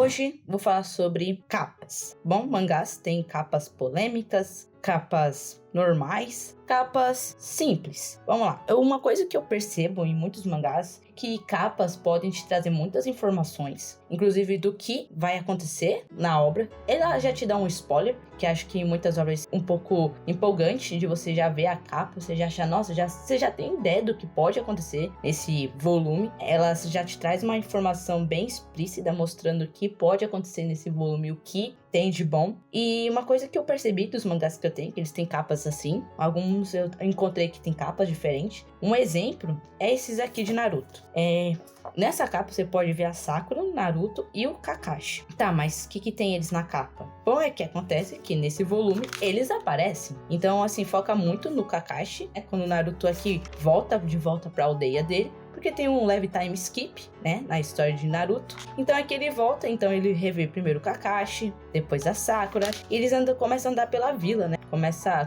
Hoje vou falar sobre capas. Bom, mangás têm capas polêmicas, capas normais, capas simples. Vamos lá. Uma coisa que eu percebo em muitos mangás é que capas podem te trazer muitas informações, inclusive do que vai acontecer na obra. Ela já te dá um spoiler, que acho que em muitas obras é um pouco empolgante de você já ver a capa, você já acha, nossa, você já tem ideia do que pode acontecer nesse volume. Ela já te traz uma informação bem explícita mostrando o que pode acontecer nesse volume, o que tem de bom. E uma coisa que eu percebi dos mangás que eu tenho, que eles têm capas assim, alguns eu encontrei que tem capas diferentes. Um exemplo é esses aqui de Naruto. Nessa capa você pode ver a Sakura, o Naruto e o Kakashi. Tá, mas o que tem eles na capa? Bom, é que acontece que nesse volume eles aparecem. Então, assim, foca muito no Kakashi. Quando o Naruto aqui volta de volta pra aldeia dele, porque tem um leve time skip, né, na história de Naruto. Então aqui ele volta, então ele revê primeiro o Kakashi, depois a Sakura, e eles começam a andar pela vila, né?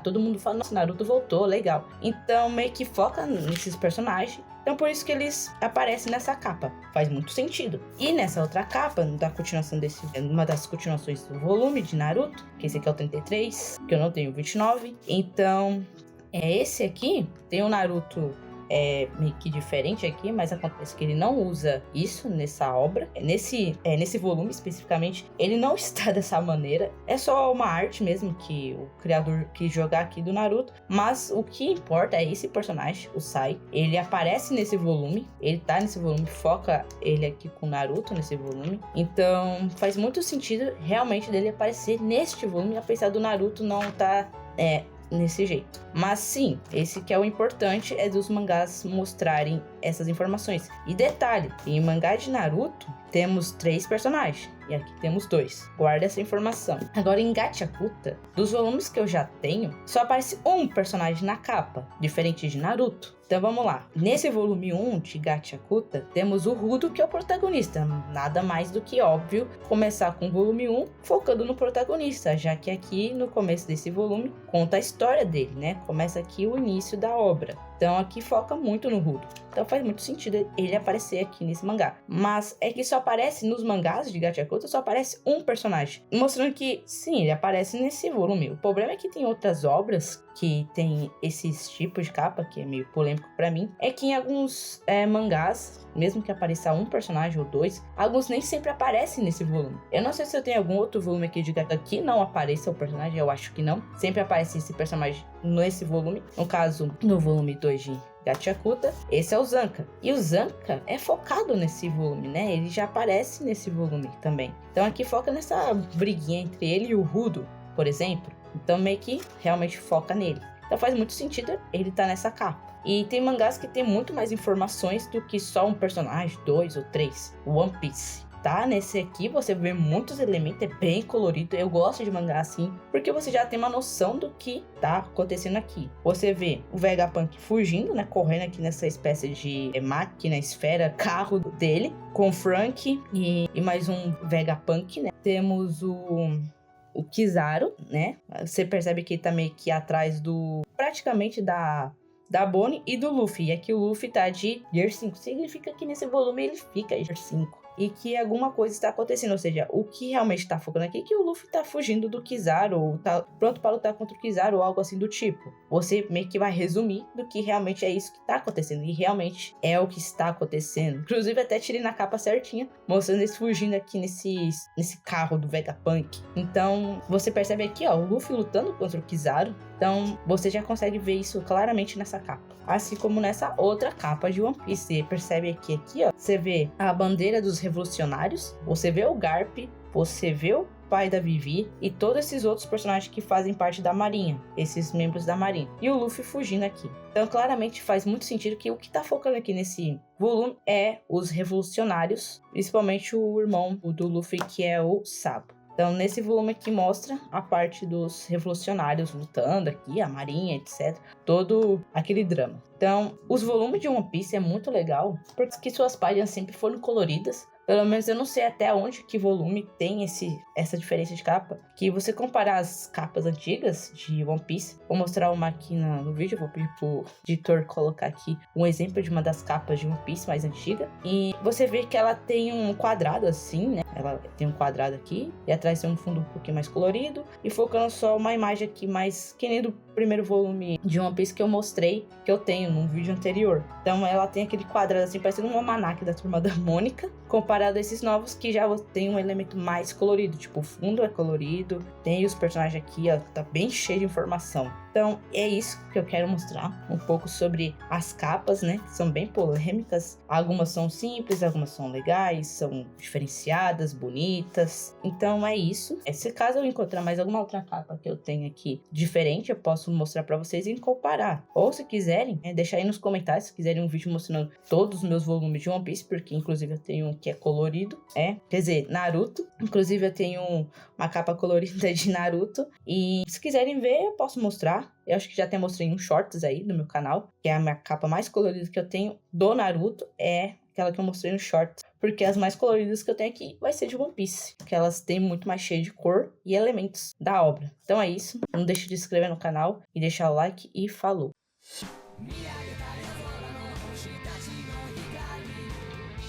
Todo mundo fala, nossa, Naruto voltou, legal. Então meio que foca nesses personagens. Então por isso que eles aparecem nessa capa. Faz muito sentido. E nessa outra capa, uma das continuações do volume de Naruto, que esse aqui é o 33, que eu não tenho o 29. Então, esse aqui tem o Naruto meio que diferente aqui, mas acontece que ele não usa isso nessa obra. Nesse volume especificamente, ele não está dessa maneira. É só uma arte mesmo que o criador quis jogar aqui do Naruto. Mas o que importa é esse personagem, o Sai. Ele aparece nesse volume, ele tá nesse volume, foca ele aqui com o Naruto nesse volume. Então faz muito sentido realmente dele aparecer neste volume, apesar do Naruto não tá nesse jeito. Mas sim, esse que é o importante, é dos mangás mostrarem essas informações. E detalhe, em mangá de Naruto temos 3 personagens e aqui temos 2. Guarda essa informação. Agora em Gachakuta, dos volumes que eu já tenho, só aparece um personagem na capa, diferente de Naruto. Então vamos lá. Nesse volume 1 de Gachakuta, temos o Rudo, que é o protagonista. Nada mais do que óbvio começar com o volume 1 focando no protagonista, já que aqui no começo desse volume conta a história dele, né? Começa aqui o início da obra. Então aqui foca muito no Rudo. Então faz muito sentido ele aparecer aqui nesse mangá. Mas é que só aparece nos mangás de Gachakuta, só aparece um personagem. Mostrando que, sim, ele aparece nesse volume. O problema é que tem outras obras que tem esses tipos de capa, que é meio polêmico pra mim. É que em alguns mangás, mesmo que apareça um personagem ou 2, alguns nem sempre aparecem nesse volume. Eu não sei se eu tenho algum outro volume aqui de Gachakuta que não apareça o personagem, eu acho que não. Sempre aparece esse personagem nesse volume. No caso, no volume 2 de Gachakuta, esse é o Zanka. E o Zanka é focado nesse volume, né? Ele já aparece nesse volume também. Então aqui foca nessa briguinha entre ele e o Rudo, por exemplo. Então meio que realmente foca nele. Então faz muito sentido ele estar nessa capa. E tem mangás que tem muito mais informações do que só um personagem, 2 ou 3. One Piece. Tá, nesse aqui você vê muitos elementos, é bem colorido. Eu gosto de mangá assim, porque você já tem uma noção do que tá acontecendo aqui. Você vê o Vegapunk fugindo, né, correndo aqui nessa espécie de máquina, esfera, carro dele, com o Frank e mais um Vegapunk, né. Temos o Kizaru, né, você percebe que ele tá meio que atrás praticamente da Bonnie e do Luffy. E aqui o Luffy tá de Gear 5, significa que nesse volume ele fica Gear 5. E que alguma coisa está acontecendo, ou seja, o que realmente está focando aqui é que o Luffy está fugindo do Kizaru, ou tá pronto para lutar contra o Kizaru, ou algo assim do tipo. Você meio que vai resumir do que realmente é isso que está acontecendo, e realmente é o que está acontecendo. Inclusive até tirei na capa certinha, mostrando eles fugindo aqui nesse carro do Vegapunk. Então você percebe aqui, ó, o Luffy lutando contra o Kizaru. Então você já consegue ver isso claramente nessa capa. Assim como nessa outra capa de One Piece. Você percebe aqui, ó, você vê a bandeira dos revolucionários, você vê o Garp, você vê o pai da Vivi e todos esses outros personagens que fazem parte da marinha, esses membros da marinha. E o Luffy fugindo aqui. Então claramente faz muito sentido que o que tá focando aqui nesse volume é os revolucionários, principalmente o irmão do Luffy, que é o Sabo. Então, nesse volume aqui mostra a parte dos revolucionários lutando aqui, a marinha, etc. Todo aquele drama. Então, os volumes de One Piece é muito legal, porque suas páginas sempre foram coloridas, Pelo menos eu não sei até onde que volume tem essa diferença de capa. Que você comparar as capas antigas de One Piece, vou mostrar uma aqui no vídeo, vou pedir pro editor colocar aqui um exemplo de uma das capas de One Piece mais antiga. E você vê que ela tem um quadrado assim, né? Ela tem um quadrado aqui e atrás tem um fundo um pouquinho mais colorido e focando só uma imagem aqui mais que nem do primeiro volume de One Piece que eu mostrei, que eu tenho num vídeo anterior. Então ela tem aquele quadrado assim, parecendo um almanaque da Turma da Mônica, comparado a esses novos que já tem um elemento mais colorido, tipo o fundo é colorido, tem os personagens aqui, ó, tá bem cheio de informação. Então é isso que eu quero mostrar, um pouco sobre as capas, né, que são bem polêmicas. Algumas são simples, algumas são legais, são diferenciadas, bonitas. Então é isso. Se caso eu encontrar mais alguma outra capa que eu tenho aqui diferente, eu posso mostrar pra vocês e comparar. Ou se quiserem, deixar aí nos comentários, se quiserem um vídeo mostrando todos os meus volumes de One Piece, porque inclusive eu tenho um que é colorido, quer dizer, Naruto. Inclusive eu tenho uma capa colorida de Naruto. E se quiserem ver, eu posso mostrar. Eu acho que já até mostrei um shorts aí no meu canal, que é a minha capa mais colorida que eu tenho do Naruto, é aquela que eu mostrei no shorts. Porque as mais coloridas que eu tenho aqui vai ser de One Piece, que elas têm muito mais cheio de cor e elementos da obra. Então é isso, não deixe de se inscrever no canal e deixar o like e falou!